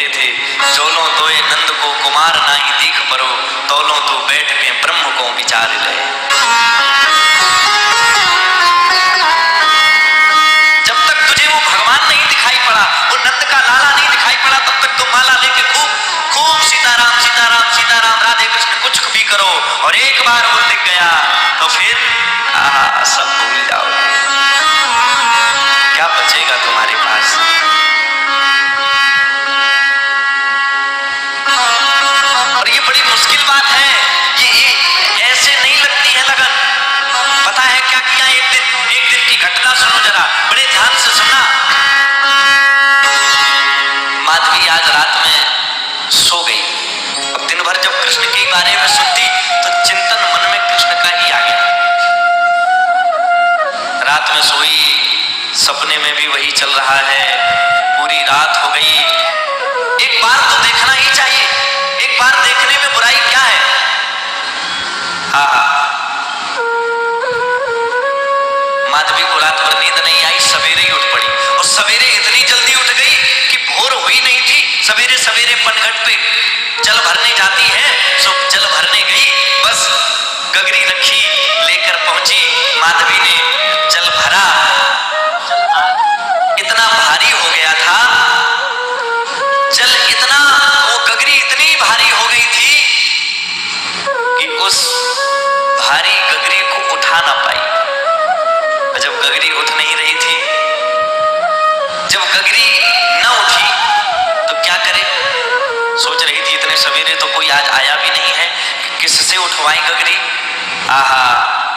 कहते थे, जोलो तोए नंद को कुमार नाही दीख परो, तोलो तो बैठ के ब्रह्म को विचार ले। जब तक तुझे वो भगवान नहीं दिखाई पड़ा, वो नंद का लाला नहीं दिखाई पड़ा, तब तक तुम माला लेके खूब सीताराम सीताराम सीताराम राधे कृष्ण कुछ भी करो, और एक बार वो दिख गया तो फिर सब भूल जाओगे। क्या बचेगा तुम्हारे पास? और ये बड़ी मुश्किल बात है, ये ऐसे नहीं लगती है लगन। पता है क्या किया? एक दिन की घटना सुनो जरा, बड़े ध्यान से सुनना। माधवी आज रात में सो गई। अब दिन भर जब कृष्ण के बारे में सुनती तो चिंतन मन में कृष्ण का ही आ गया। रात में सोई, सपने में भी वही चल रहा है, पूरी रात हो गई। एक बार तो देखना ही चाहिए, एक बार देखने में बुराई क्या है? माधवी को रात भर नींद नहीं आई, सवेरे ही उठ पड़ी, और सवेरे इतनी जल्दी उठ गई कि भोर हुई नहीं थी। सवेरे सवेरे पनघट पे जल भरने जाती है, सो जल भरने गई, बस गगरी रखी, लेकर पहुंची। माधवी ने जल भरा, इतना भारी हो गया था जल, इतना वो गगरी इतनी भारी हो गई थी कि उस भारी गगरी को उठा ना पाई। जब गगरी उठ नहीं रही थी, जब गगरी न उठी तो क्या करे? सोच रही थी इतने सवेरे तो कोई आज आया भी नहीं है, किससे उठवाएं गगरी?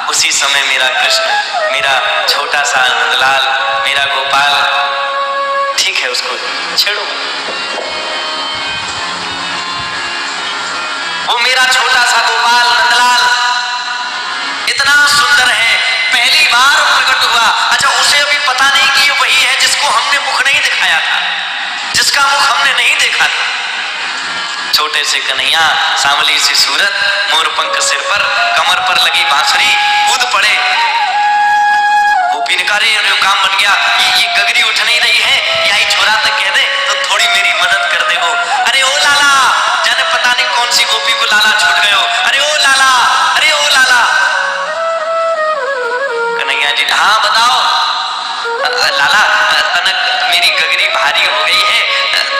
उसी समय मेरा कृष्ण, मेरा छोटा सा नंदलाल, मेरा गोपाल, ठीक है उसको छेड़ो। वो मेरा छोटा सा गोपाल नंदलाल इतना सुंदर है, पहली बार प्रकट हुआ। अच्छा, उसे अभी पता नहीं कि ये वही है जिसको हमने मुख नहीं दिखाया था, जिसका मुख हमने नहीं देखा था। छोटे से कन्हैया, सांवली सी सूरत, मोर पंख सिर पर, कमर पर लगी बांसुरी, कूद पड़े। गोपी ने कहा, अरे काम बन गया, ये गगरी उठ नहीं रही है, यही छोरा तक कह दे तो थोड़ी मेरी मदद कर दे। वो अरे ओ लाला, जाने पता नहीं कौन सी गोपी को लाला छूट गए हो, अरे ओ लाला, अरे ओ लाला। कन्हैया जी, हाँ बताओ लाला, तनक मेरी गगरी भारी हो गई है,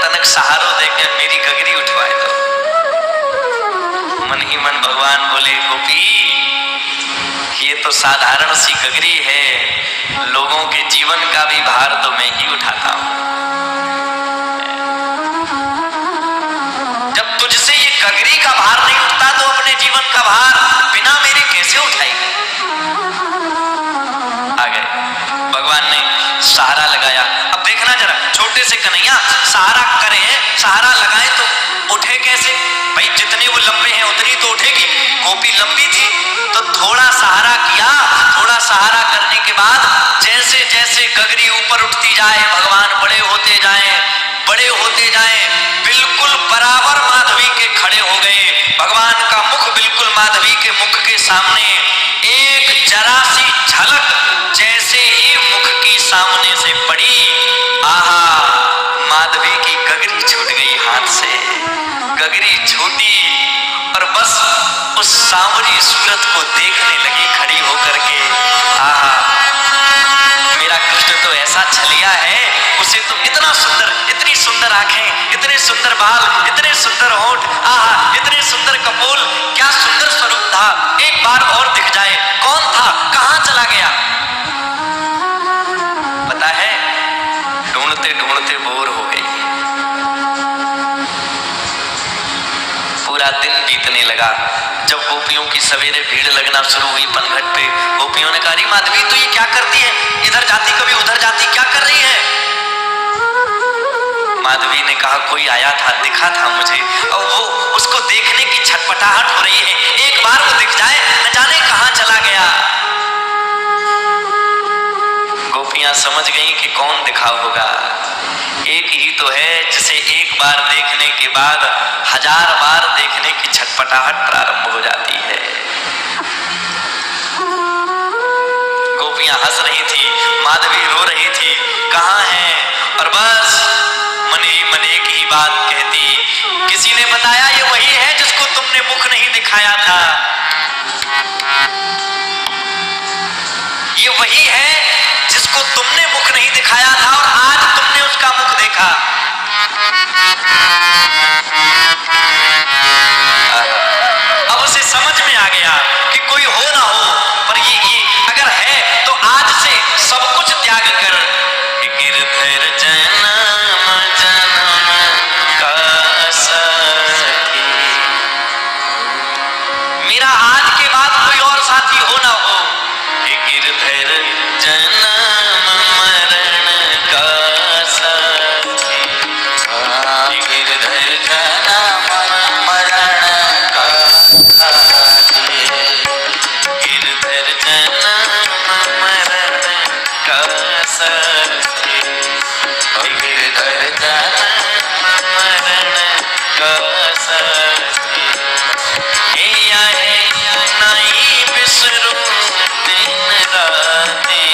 तनक सहारो देकर मेरी गगरी उठवाए दो। मन ही मन भगवान बोले, गोपी ये तो साधारण सी गगरी है, लोगों के जीवन का भी भार तो मैं ही उठाता हूं। जब तुझसे ये गगरी का भार नहीं उठता तो अपने जीवन का भार बिना मेरे कैसे उठाएगी? आ गए, भगवान ने सहारा लगाया। अब देखना जरा, छोटे से कन्हैया सहारा करे, सहारा लगाए तो उठे कैसे? भाई जितने वो लंबे हैं उतनी तो उठेगी। गोपी लंबी थी तो थोड़ा सहारा किया, थोड़ा सहारा करने के बाद जैसे जैसे गगरी ऊपर उठती जाए, भगवान बड़े होते जाएं, बड़े होते जाएं, बिल्कुल बराबर माधवी के खड़े हो गए। भगवान का मुख बिल्कुल माधवी के मुख के सामने, एक जरा सी झलक जैसे ही मुख की सामने से पड़ी, माधवी की गगरी छूट गई हाथ से। गगरी छूटी और बस उस सांवरी सूरत को देखने लगी खड़ी होकर के। मेरा कृष्ण तो ऐसा छलिया है, उसे तो इतना सुंदर, इतनी सुंदर आंखें, इतने सुंदर बाल, इतने सुंदर होंठ, इतने सुंदर कपोल, क्या सुंदर स्वरूप था। एक बार और दिख जाए, कौन था, कहां चला गया? पता है, ढूंढते ढूंढते बोर हो गई। पूरा दिन बीतने लगा। जब गोपियों की सवेरे भीड़ लगना शुरू हुई पनघट पे, गोपियों ने कहा, माधवी तो ये क्या करती है, इधर जाती कभी उधर जाती, क्या कर रही है? माधवी ने कहा, कोई आया था, दिखा था मुझे, और वो उसको देखने की छटपटाहट हो रही है, एक बार वो दिख जाए, न जाने कहां चला गया। गोपियां समझ गई कि कौन दिखा होगा, एक ही तो है जिसे एक बार देखने के बाद 1000 बार देखने की छटपटाहट प्रारंभ हो जाती है। गोपियां हंस रही थी, माधवी रो रही थी, कहां है? और बस मन ही मन एक ही बात कह वही है जिसको तुमने मुख नहीं दिखाया था और आज तुमने उसका मुख देखा। अब उसे समझ में आ गया कि कोई हो ना हो, पर ये अगर है तो आज से सब कुछ त्याग कर गिरधर जन्म जन्म का साथी। मेरा आज के बाद कोई और साथी हो ना हो, गिरधर जन्म मरण का साथी। गिरधर जन्म मरण का साथी। गिरधर जन्म मरण का साथी। गिरधर जन्म मरण का साथी। हे आए नहीं बिसरूं दिन राती।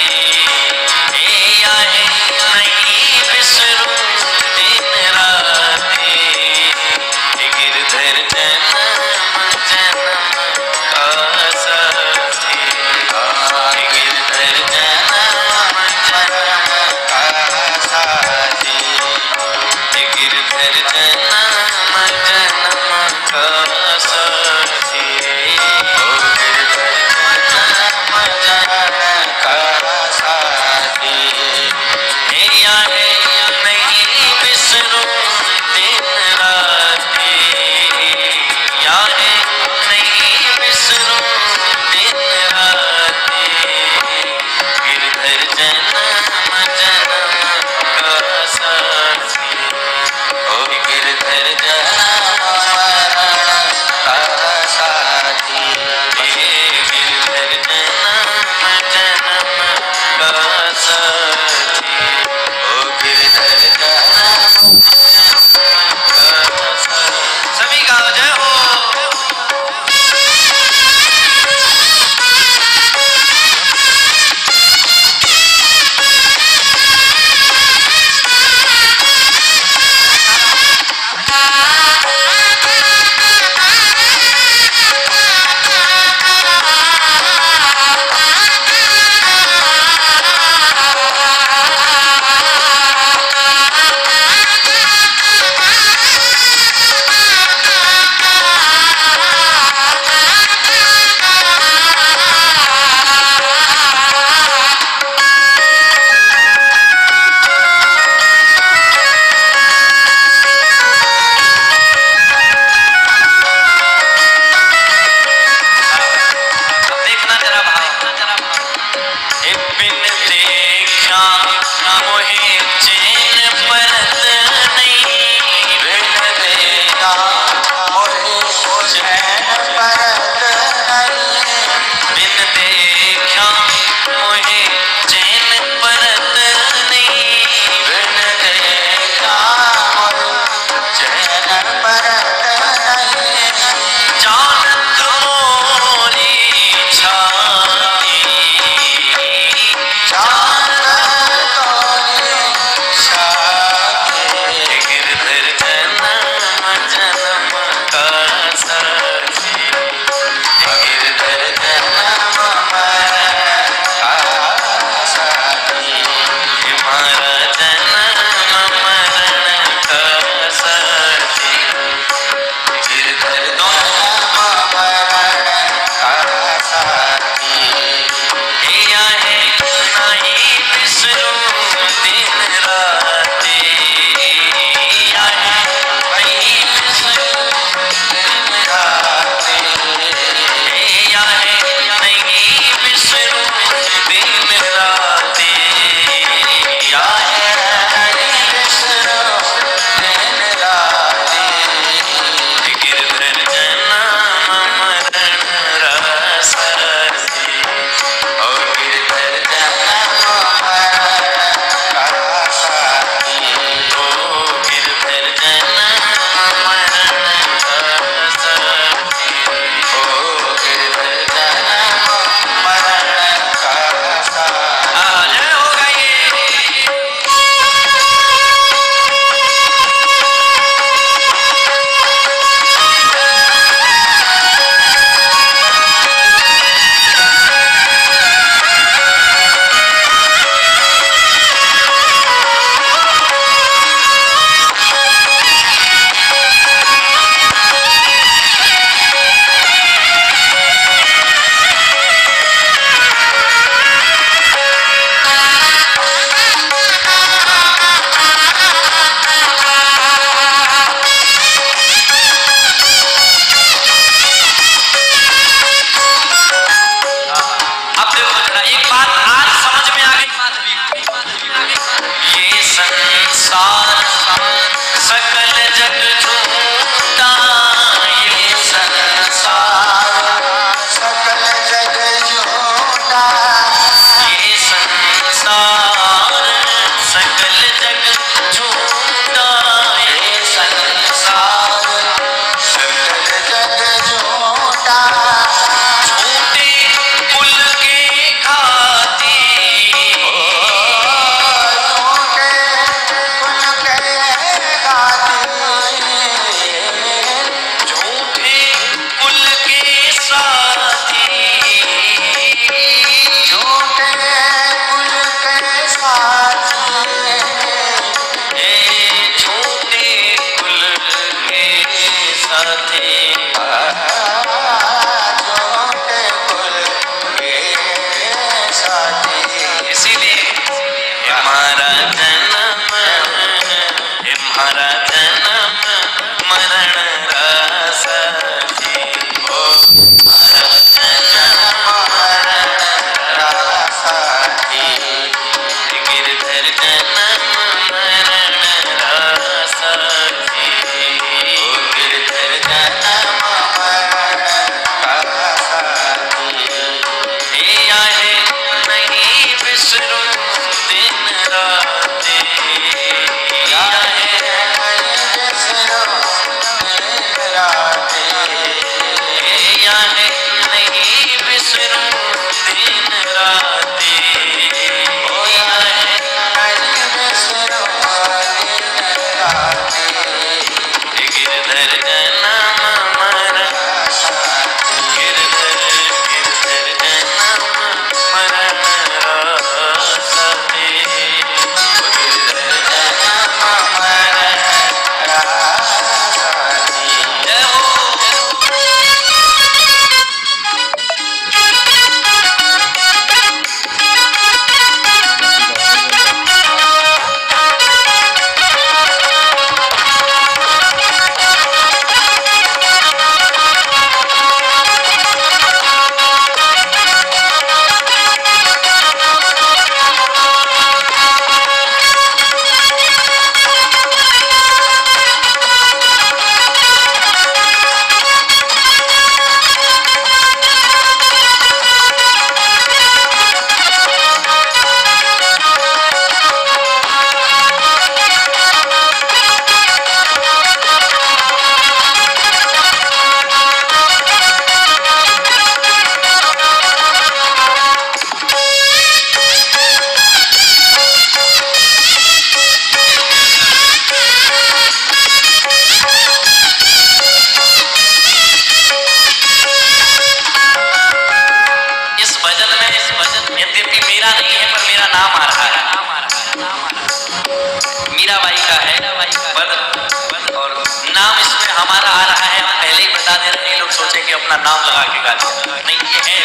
कि अपना नाम लगा के गा दिया, नहीं ये है,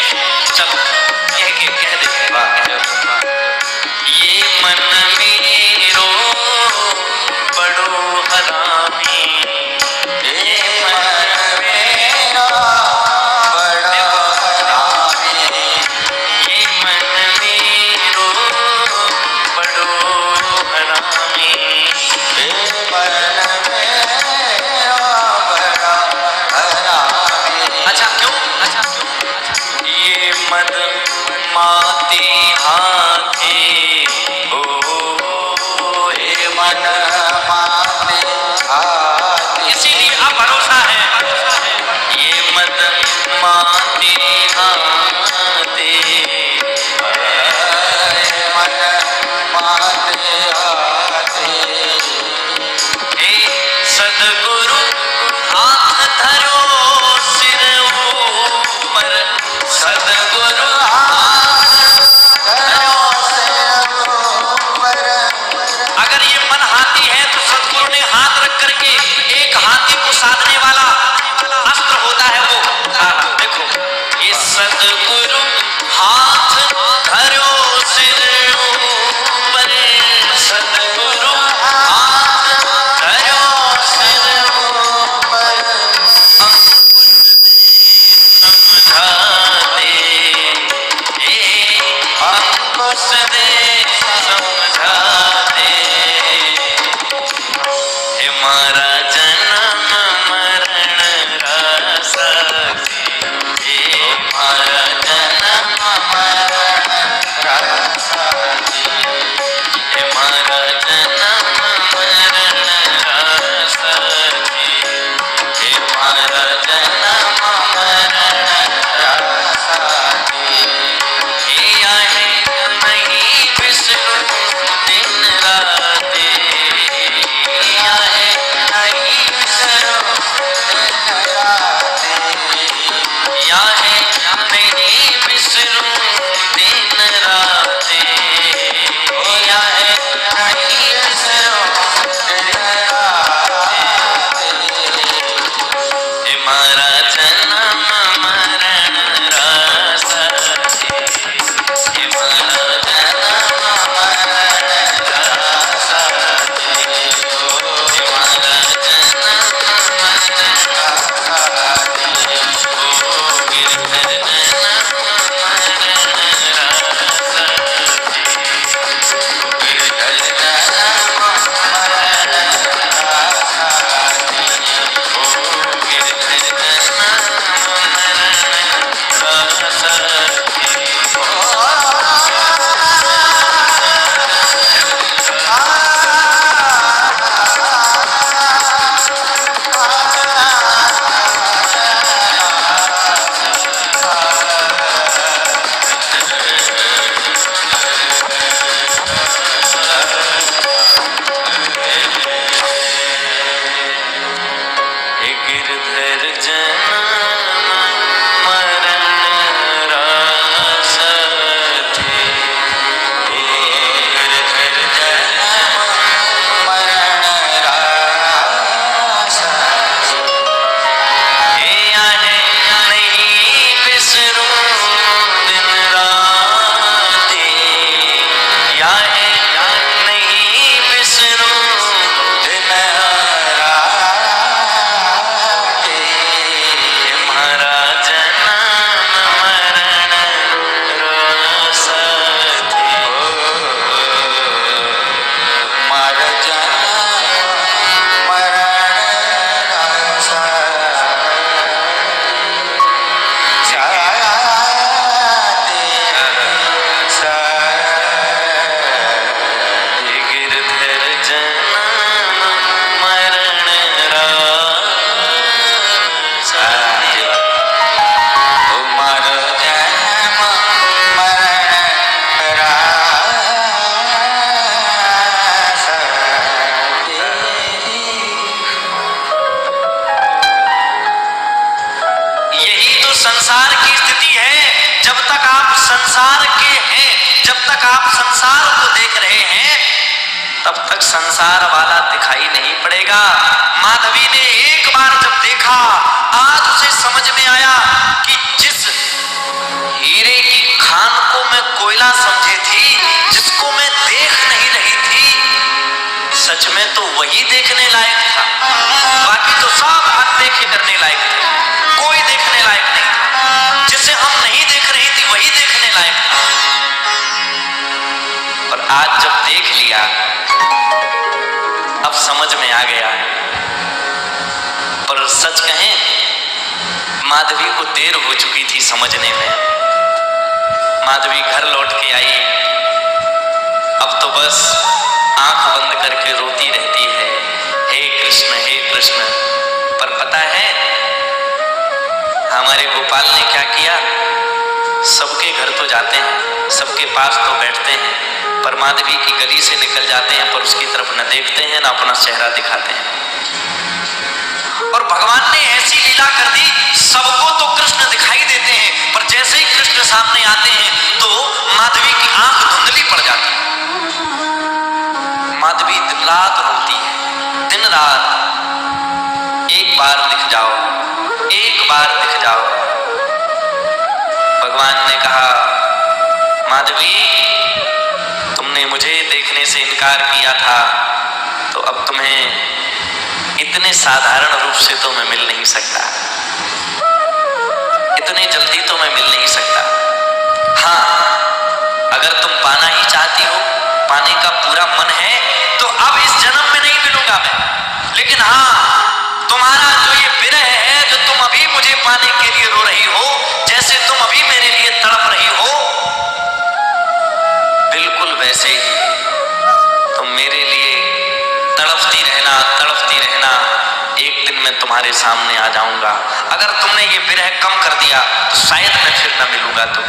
चलो कह देते हैं। ये मन मेरो बड़ो हरामी, ये मन मेरो बड़ो हरामी, ये मन मेरो बड़ो हरामी, ये मन मेरो बड़ा हरामी। अच्छा क्यों? ये मद माती हाथी, ओ ये मन माती हाथी, इसीलिए अब भरोसा है। ये मद माती हाथी, ये मन माती हाथी, हे सदगुरु हाथ धरो सिर ऊपर, सदगुरु हाथ धरो सिर ऊपर। अगर ये मन हाथी है तो सदगुरु ने हाथ रख करके एक हाथी को साधने वाला अस्त्र होता है वो देखो, ये सदगुरु हाथ धरो सिर ऊपर, सदगुरु हाथ धरो सिर ऊपर, समझाते अंकुश दे समझाते, हे मारा जन्म मरण रासाती, हे मारा जन्म मरण रासाती, हे मारा जन्म मरण रासाती, हे मारा जन्म मरण रासाती, हे आहे नहीं बिसरू दिन राते, हे आहे नहीं बिसरू दिन राते, या है नहीं बिसरू दिन राते, ओ या है नहीं बिसरू दिन राते, हे मारा जन्म मरण रासाती, हे मारा जन्म मरण रासाती, हे मारा जन्म मरण रासाती, ओ गिरधर जन्म मरण रासाती, गिरधर जन्म मरण रासाती, ओ गिरधर जन्म मरण रासाती, हे गिरधर जन्म मरण रासाती, हे गिरधर जन्म मरण रासाती, हे आहे नहीं बिसरू दिन राते, या है नहीं बिसरू दिन राते, मारा जन्म मरण रासाती, मारा जन्म मरण रासाती, गिरधर जन्म मरण रासाती, ओ मारा जन्म मरण रासाती। यही तो संसार की स्थिति है। जब तक आप संसार के हैं, जब तक आप संसार को देख रहे हैं, तब तक संसार वाला दिखाई नहीं पड़ेगा। माधवी ने एक बार जब देखा, आज उसे समझ में आया को मैं कोयला समझी थी, जिसको मैं देख नहीं रही थी, सच में तो वही देखने लायक था। बाकी तो सब अनदेखे करने लायक थे, कोई देखने लायक नहीं था। जिसे हम नहीं देख रही थी वही देखने लायक था। और आज जब देख लिया, अब समझ में आ गया। पर सच कहें, माधवी को देर हो चुकी थी समझने में। माधवी घर लौट के आई, अब तो बस आंख बंद करके रोती रहती है, हे कृष्ण हे कृष्ण। पर पता है हमारे गोपाल ने क्या किया? सबके घर तो जाते हैं, सबके पास तो बैठते हैं, पर माधवी की गली से निकल जाते हैं, पर उसकी तरफ न देखते हैं, न अपना चेहरा दिखाते हैं। और भगवान ने ऐसी लीला कर दी, सबको तो कृष्ण दिखाई देते हैं, पर जैसे ही कृष्ण सामने आते हैं तो माधवी की आंख धुंधली पड़ जाती है। माधवी दिन रात रोती है, दिन रात, एक बार दिख जाओ, एक बार दिख जाओ। भगवान ने कहा, माधवी तुमने मुझे देखने से इनकार किया था, तो अब तुम्हें इतने साधारण रूप से तो मैं मिल नहीं सकता, इतने जल्दी तो मैं मिल नहीं सकता। हाँ, अगर तुम पाना ही चाहती हो, पाने का पूरा मन है, तो अब इस जन्म में नहीं मिलूंगा मैं। लेकिन हाँ, तुम्हारा जो ये विरह है, जो तुम अभी मुझे पाने के लिए रो रही हो, जैसे तुम अभी मेरे लिए तड़प रही हो, बिल्कुल वैसे ही तुम मेरे लिए तड़पती रहना, तड़पती रहना। एक दिन मैं तुम्हारे सामने आ जाऊंगा। अगर तुमने ये विरह कम कर दिया तो शायद मैं फिर न मिलूंगा तुम।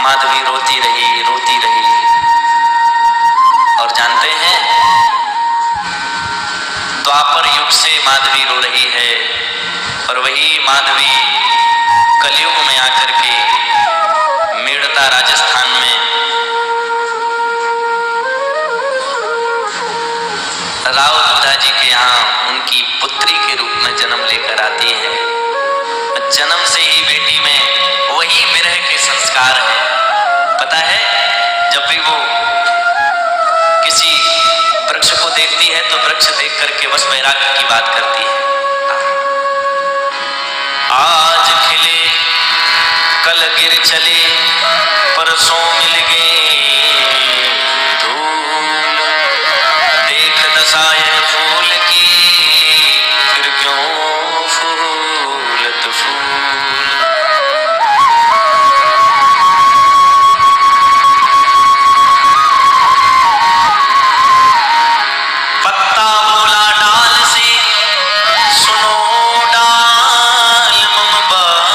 माधवी रोती रही, रोती रही। और जानते हैं, द्वापर युग से माधवी रो रही है, और वही माधवी कलयुग में आकर के मेड़ता राजस्थान में राव दुर्गा जी के यहाँ उनकी पुत्री के रूप में जन्म लेकर आती है। जन्म से ही बेटी में वही विरह के संस्कार हैं। पता है, जब भी वो किसी वृक्ष को देखती है तो वृक्ष देख करके बस वैराग्य की बात करती है। आज खिले कल गिर चले, परसों मिल गए धूल, देख दशाएं फूल की, फिर क्यों फूलत फूल। पत्ता बोला डाल से, सुनो डाल मम बात,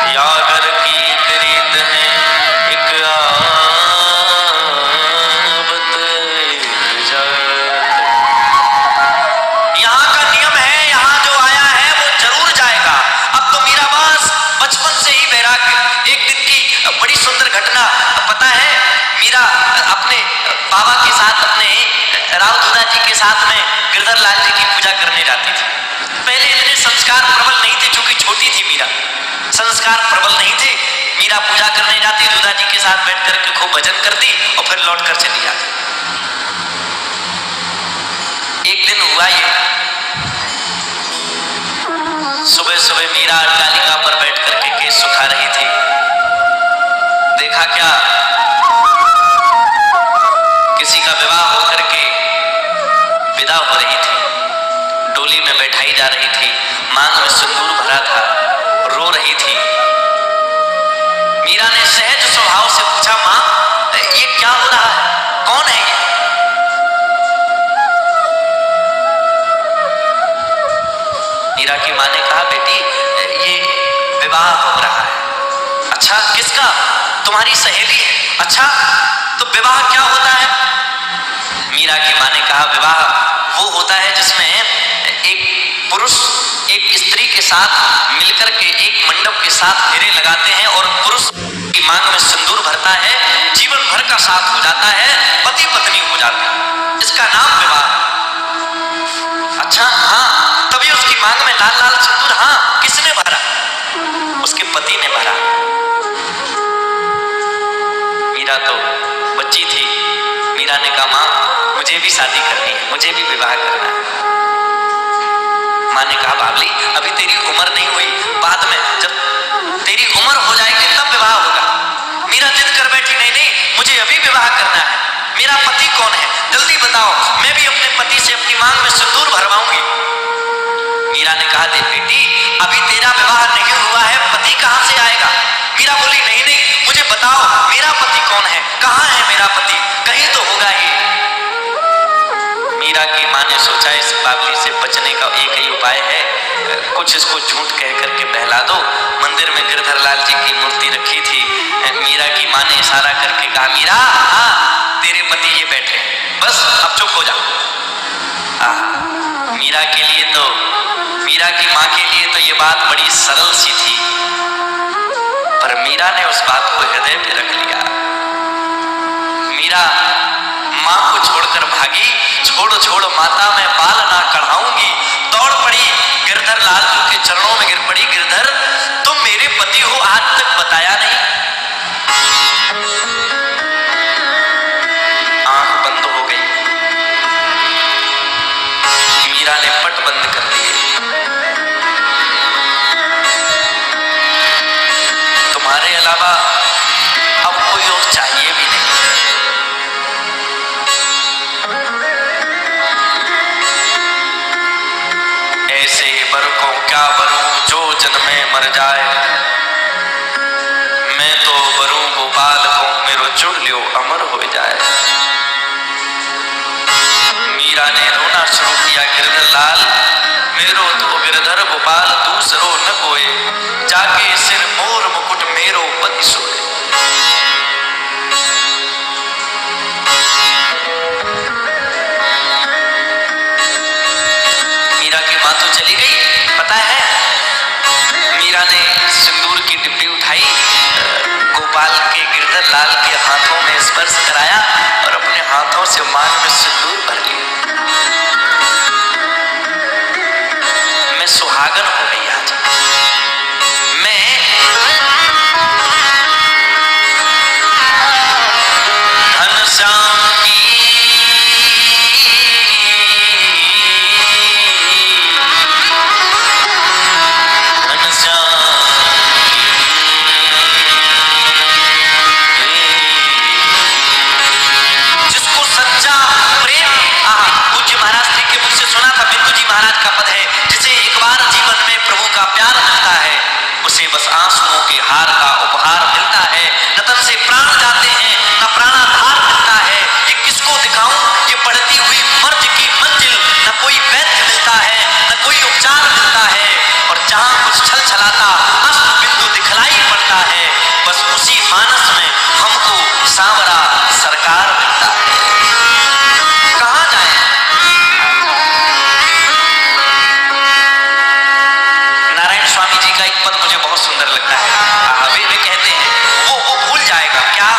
यागर की रीत है एक आवत जात। यहाँ का नियम है, यहाँ जो आया है वो जरूर जाएगा। अब तो मीरा बस बचपन से ही वैराग्य। एक दिन की बड़ी सुंदर घटना, पता है, मीरा अपने बाबा के साथ, अपने राव दुर्गा जी के साथ में गिरधर लाल जी की पूजा करने जाती थी। पहले इतने संस्कार प्रबल नहीं थे, चूंकि छोटी थी मीरा, संस्कार प्रबल नहीं थे। मीरा पूजा करने जाती, दुर्गा जी के साथ बैठ करके खूब भजन करती और फिर लौट कर चली जाती। एक दिन हुआ ये, सुबह सुबह मीरा अट्टालिका पर बैठ करके केस सुखा रही थी। देखा क्या, किसी का विवाह होकर के विदा हो रही थी, डोली में बैठाई जा रही थी, मांग में सिंदूर भरा था, रो रही थी। मीरा ने सहज स्वभाव से पूछा, मां ये क्या हो रहा है, कौन है ये? मीरा की मां ने कहा, बेटी ये विवाह हो रहा है। अच्छा, किसका? तुम्हारी सहेली है। अच्छा, तो विवाह क्या होता है? मीरा की मां ने कहा, विवाह वो होता है जिसमें एक पुरुष एक स्त्री के साथ मिलकर के एक मंडप के साथ फेरे लगाते हैं और पुरुष की मांग में सिंदूर भरता है, जीवन भर का साथ हो जाता है, पति पत्नी हो जाते हैं, इसका नाम विवाह। अच्छा हाँ, तभी उसकी मांग में लाल लाल सिंदूर, हाँ, किसने भरा? उसके पति ने भरा। मीरा तो बच्ची थी। मीरा ने कहा, माँ मुझे भी शादी करनी है, मुझे भी विवाह करना है। माँ ने कहा, बाबली अभी तेरी उम्र नहीं हुई, बाद में जब तेरी उम्र हो जाएगी तब विवाह होगा। मीरा जिद कर बैठी, नहीं नहीं मुझे अभी विवाह करना है। मेरा पति कौन है, जल्दी बताओ, मैं भी अपने पति से अपनी मांग में सिंदूर भरवाऊंगी। मीरा ने कहा, देख बेटी अभी तेरा विवाह नहीं हुआ है, पति कहां से आएगा? मीरा बोली, नहीं नहीं मुझे बताओ मेरा पति कौन है, कहां है मेरा पति, कहीं तो होगा ही। मीरा की मां ने सोचा इस बाबली से बचने का एक ही उपाय है, कुछ इसको झूठ कह करके बहला दो। मंदिर में गिरधर लाल जी की मूर्ति रखी थी। मीरा की मां ने इशारा करके कहा, मीरा हाँ तेरे पति ये बैठे, बस अब चुप हो जा। मीरा के लिए तो, मीरा की मां के लिए तो ये बात बड़ी सरल सी थी, पर मीरा ने उस बात को हृदय पे रख लिया। मीरा मां को छोड़कर भागी, छोड़ छोड़ माता मैं बाल ना कढ़ाऊंगी। दौड़ पड़ी, गिरधर लाल जी के चरणों में गिर पड़ी, गिरधर तुम मेरे पति हो, आज तक बताया नहीं। आंख बंद हो गई, मीरा ने पट बंद कर दिए। तुम्हारे अलावा अब कोई और चाहिए भी नहीं। ऐसे बर को क्या बरूं जो जन्मे मर जाए, मैं तो बरूं गोपाल को मेरो चुन लियो अमर हो जाए। मीरा ने रोना शुरू किया, गिरधर लाल मेरो तो गिरधर गोपाल दूसरो न कोई, जाके सिर मोर मुकुट मेरो पति सोए। मीरा की मां तो चली गई, पता है मीरा ने सिंदूर की डिब्बी उठाई, गोपाल के गिरधर लाल के हाथों में स्पर्श कराया और अपने हाथों से मांग में सिंदूर भर लिया। मैं सुहागन हो गई आज, मैं घनश्याम की जिसको सच्चा प्रेम, पूज्य महाराज जी के मुख से सुना था, बिंदु जी महाराज का पद है, जिसे एक बार जीवन में प्रभु का प्यार मिलता है उसे बस आंसुओं के हार का उपहार मिलता है। न तन से प्राण जाते हैं न प्राणाधार मिलता है, ये किसको दिखाऊं ये बढ़ती हुई मर्ज की मंजिल, न कोई वैद्य मिलता है न कोई उपचार मिलता है, और जहां कुछ छल छलाता अस्त बिंदु दिखलाई पड़ता है, बस उसी मानस में हमको सांवरा सरकार मिलता है। कहां जाए? नारायण स्वामी जी का एक पद मुझे बहुत सुंदर लगता है। वे कहते हैं वो भूल जाएगा क्या